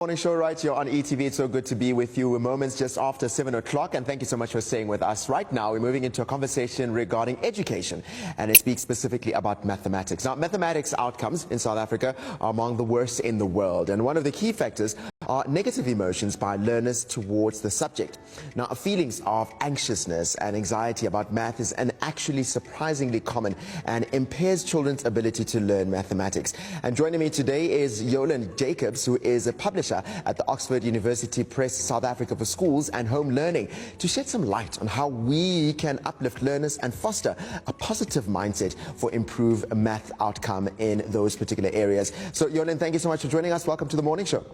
Morning show right here on eTV. It's so good to be with you. We're moments just after 7 o'clock, and thank you so much for staying with us. Right now, we're moving into a conversation regarding education, and it speaks specifically about mathematics. Now, mathematics outcomes in South Africa are among the worst in the world, and one of the key factors are negative emotions by learners towards the subject. Now, feelings of anxiousness and anxiety about math is actually surprisingly common and impairs children's ability to learn mathematics. And joining me today is Yolyn Jacobs, who is a publisher at the Oxford University Press South Africa for Schools and Home Learning, to shed some light on how we can uplift learners and foster a positive mindset for improved math outcome in those particular areas. So, Yolyn, thank you so much for joining us. Welcome to the morning show.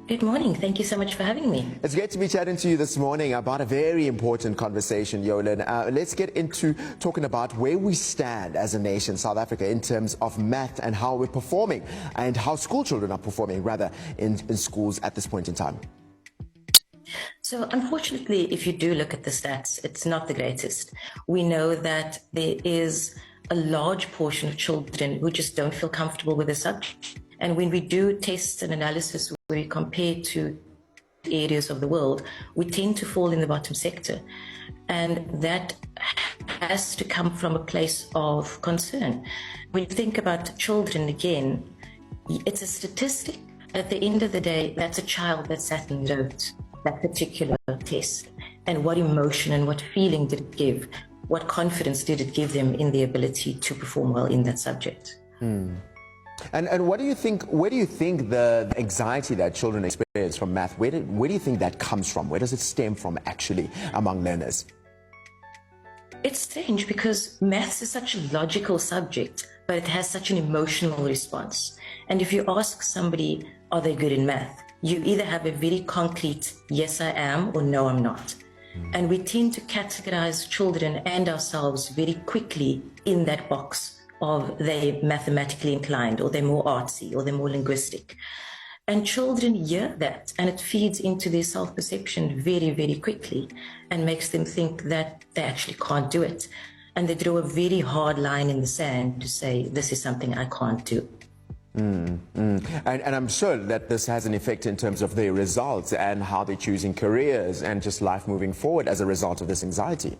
Good morning. Thank you so much for having me. It's great to be chatting to you this morning about a very important conversation, Yolyn. Let's get into talking about where we stand as a nation, South Africa, in terms of math and how we're performing and how school children are performing, rather, in schools at this point in time. So unfortunately, if you do look at the stats, it's not the greatest. We know that there is a large portion of children who just don't feel comfortable with the subject. And when we do tests and analysis where we compare to areas of the world, we tend to fall in the bottom sector. And that has to come from a place of concern. When you think about children, again, it's a statistic. At the end of the day, that's a child that sat and wrote that particular test. And what emotion and what feeling did it give? What confidence did it give them in the ability to perform well in that subject? And what do you think? Where do you think the anxiety that children experience from math? Where do you think that comes from? Where does it stem from, actually, among learners? It's strange because maths is such a logical subject, but it has such an emotional response. And if you ask somebody, are they good in math? You either have a very concrete, yes, I am, or no, I'm not. And we tend to categorize children and ourselves very quickly in that box of they're mathematically inclined, or they're more artsy, or they're more linguistic. And children hear that, and it feeds into their self-perception very, very quickly and makes them think that they actually can't do it. And they draw a very hard line in the sand to say, this is something I can't do. And I'm sure that this has an effect in terms of their results and how they're choosing careers and just life moving forward as a result of this anxiety.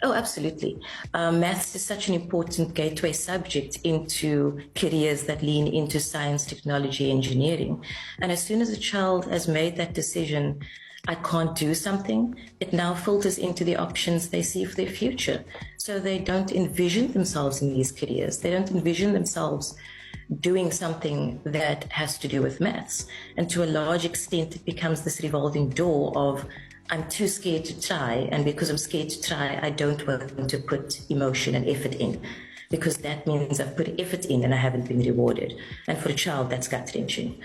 Oh, absolutely. Maths is such an important gateway subject into careers that lean into science, technology, engineering. And as soon as a child has made that decision, I can't do something, it now filters into the options they see for their future. So they don't envision themselves in these careers. They don't envision themselves doing something that has to do with maths. And to a large extent, it becomes this revolving door of, I'm too scared to try, and because I'm scared to try, I don't want to put emotion and effort in, because that means I've put effort in and I haven't been rewarded. And for a child, that's gut-wrenching.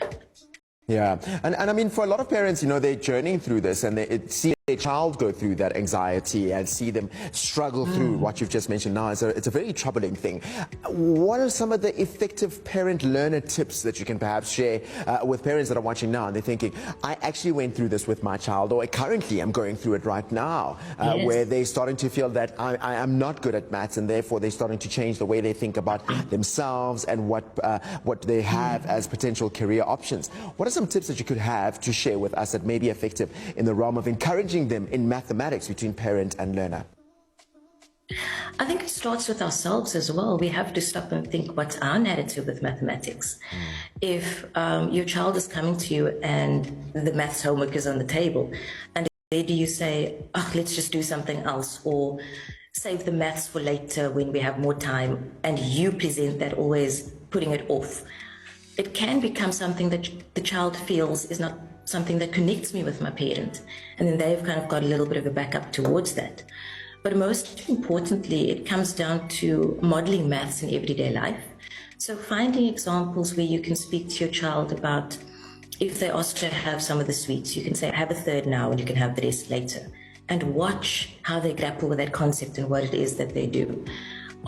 Yeah, and I mean, for a lot of parents, you know, they're journeying through this, and they see their child go through that anxiety and see them struggle through what you've just mentioned now. It's a very troubling thing. What are some of the effective parent-learner tips that you can perhaps share with parents that are watching now and they're thinking, I actually went through this with my child, or currently I'm going through it right now, where they're starting to feel that I am not good at maths, and therefore they're starting to change the way they think about themselves and what they have as potential career options. What are some tips that you could have to share with us that may be effective in the realm of encouraging them in mathematics between parent and learner? I think it starts with ourselves as well. We have to stop and think, what's our narrative with mathematics? If your child is coming to you and the maths homework is on the table, and where do you say, oh, let's just do something else, or save the maths for later when we have more time, and you present that always putting it off, it can become something that the child feels is not something that connects me with my parent. And then they've kind of got a little bit of a backup towards that. But most importantly, it comes down to modeling maths in everyday life. So finding examples where you can speak to your child about, if they ask to have some of the sweets, you can say, have a third now and you can have the rest later. And watch how they grapple with that concept and what it is that they do.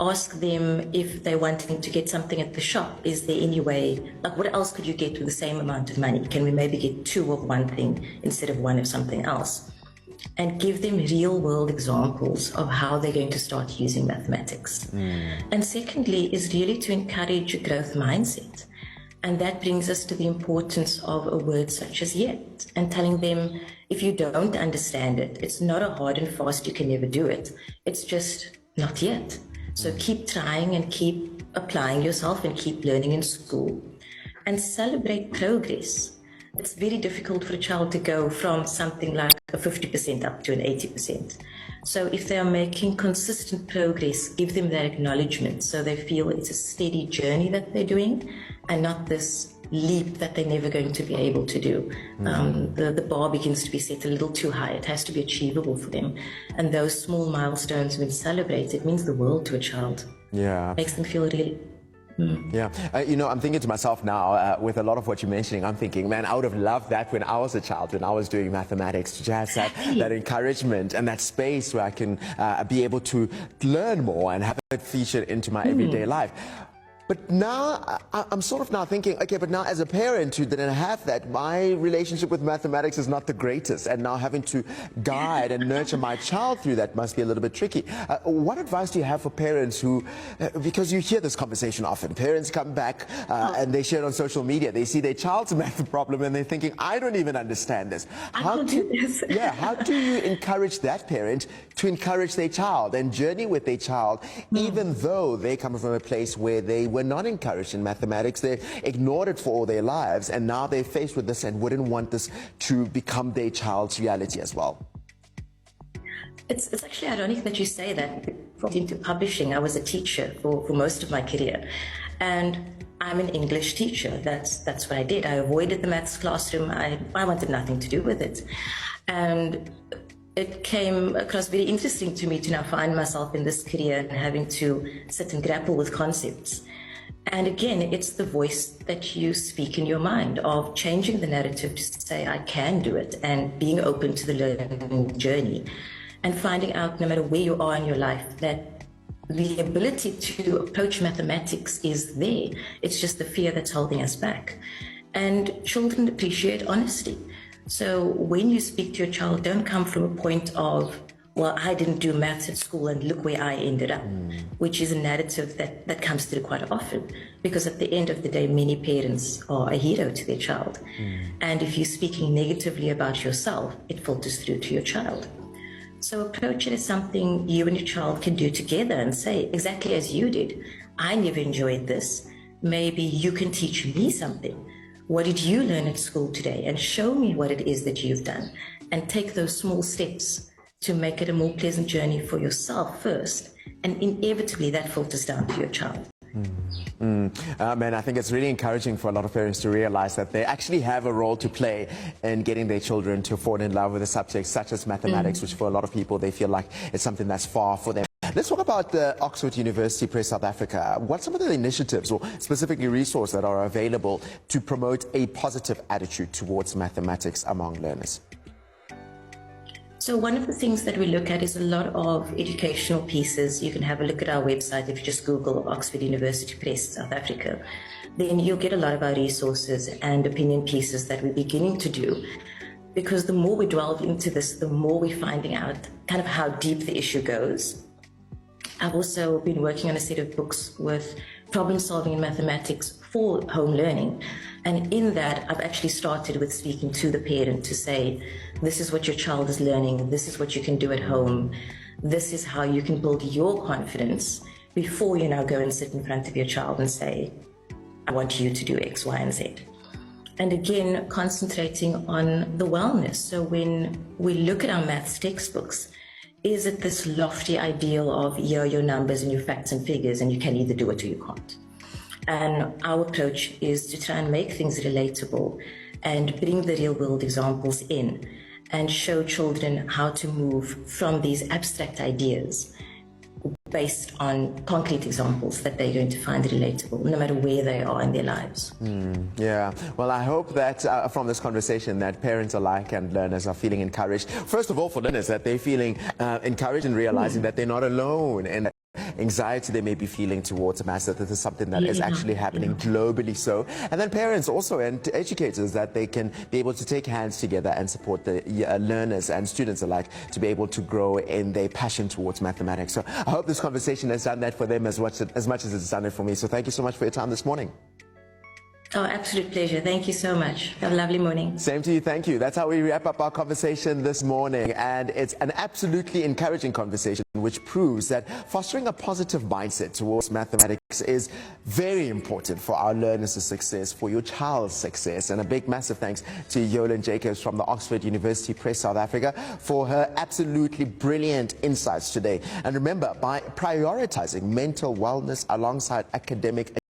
Ask them if they're wanting to get something at the shop. Is there any way, like, what else could you get with the same amount of money? Can we maybe get 2 of one thing instead of 1 of something else? And give them real world examples of how they're going to start using mathematics. And secondly is really to encourage a growth mindset. And that brings us to the importance of a word such as yet, and telling them if you don't understand it, it's not a hard and fast, you can never do it. It's just not yet. So keep trying and keep applying yourself and keep learning in school and celebrate progress. It's very difficult for a child to go from something like a 50% up to an 80%. So if they are making consistent progress, give them that acknowledgement so they feel it's a steady journey that they're doing and not this leap that they're never going to be able to do. The bar begins to be set a little too high. It has to be achievable for them. And those small milestones, when celebrated, means the world to a child. Yeah. Makes them feel really... Yeah, you know, I'm thinking to myself now, with a lot of what you're mentioning, I'm thinking, man, I would have loved that when I was a child, when I was doing mathematics, to just have that encouragement and that space where I can be able to learn more and have it featured into my everyday life. But now, I'm sort of now thinking, okay, but now as a parent who didn't have that, my relationship with mathematics is not the greatest, and now having to guide and nurture my child through that must be a little bit tricky. What advice do you have for parents who, because you hear this conversation often, parents come back and they share it on social media, they see their child's math problem and they're thinking, I don't even understand this. How do you encourage that parent to encourage their child and journey with their child, even though they come from a place where they were not encouraged in mathematics, they ignored it for all their lives, and now they're faced with this and wouldn't want this to become their child's reality as well? It's actually ironic that you say that. Into publishing, I was a teacher for most of my career, and I'm an English teacher. That's what I did. I avoided the maths classroom. I wanted nothing to do with it, and it came across very interesting to me to now find myself in this career and having to sit and grapple with concepts. And again, it's the voice that you speak in your mind of changing the narrative to say, I can do it, and being open to the learning journey and finding out, no matter where you are in your life, that the ability to approach mathematics is there. It's just the fear that's holding us back. And children appreciate honesty. So when you speak to your child, don't come from a point of, well, I didn't do maths at school and look where I ended up, which is a narrative that comes through quite often, because at the end of the day, many parents are a hero to their child. And if you're speaking negatively about yourself, it filters through to your child. So approach it as something you and your child can do together and say, exactly as you did, I never enjoyed this. Maybe you can teach me something. What did you learn at school today? And show me what it is that you've done. And take those small steps to make it a more pleasant journey for yourself first, and inevitably that filters down to your child. Man, I think it's really encouraging for a lot of parents to realize that they actually have a role to play in getting their children to fall in love with a subject such as mathematics, which for a lot of people they feel like it's something that's far for them. Let's talk about the Oxford University Press South Africa. What's some of the initiatives or specifically resources that are available to promote a positive attitude towards mathematics among learners? So one of the things that we look at is a lot of educational pieces. You can have a look at our website if you just Google Oxford University Press South Africa. Then you'll get a lot of our resources and opinion pieces that we're beginning to do. Because the more we delve into this, the more we're finding out kind of how deep the issue goes. I've also been working on a set of books with problem solving in mathematics for home learning. And in that, I've actually started with speaking to the parent to say, this is what your child is learning, this is what you can do at home, this is how you can build your confidence before you now go and sit in front of your child and say, I want you to do X, Y, and Z. And again, concentrating on the wellness. So when we look at our maths textbooks, is it this lofty ideal of, here are your numbers and your facts and figures, and you can either do it or you can't? And our approach is to try and make things relatable and bring the real world examples in and show children how to move from these abstract ideas based on concrete examples that they're going to find relatable, no matter where they are in their lives. Yeah, well, I hope that from this conversation that parents alike and learners are feeling encouraged. First of all, for learners, that they're feeling encouraged and realizing that they're not alone and anxiety they may be feeling towards maths, that this is something that is actually happening globally so. And then parents also and educators, that they can be able to take hands together and support the learners and students alike to be able to grow in their passion towards mathematics. So I hope this conversation has done that for them as much as it's done it for me. So thank you so much for your time this morning. Oh, absolute pleasure. Thank you so much. Have a lovely morning. Same to you, thank you. That's how we wrap up our conversation this morning, and it's an absolutely encouraging conversation which proves that fostering a positive mindset towards mathematics is very important for our learners' success, for your child's success. And a big massive thanks to Yolyn Jacobs from the Oxford University Press South Africa for her absolutely brilliant insights today. And remember, by prioritizing mental wellness alongside academic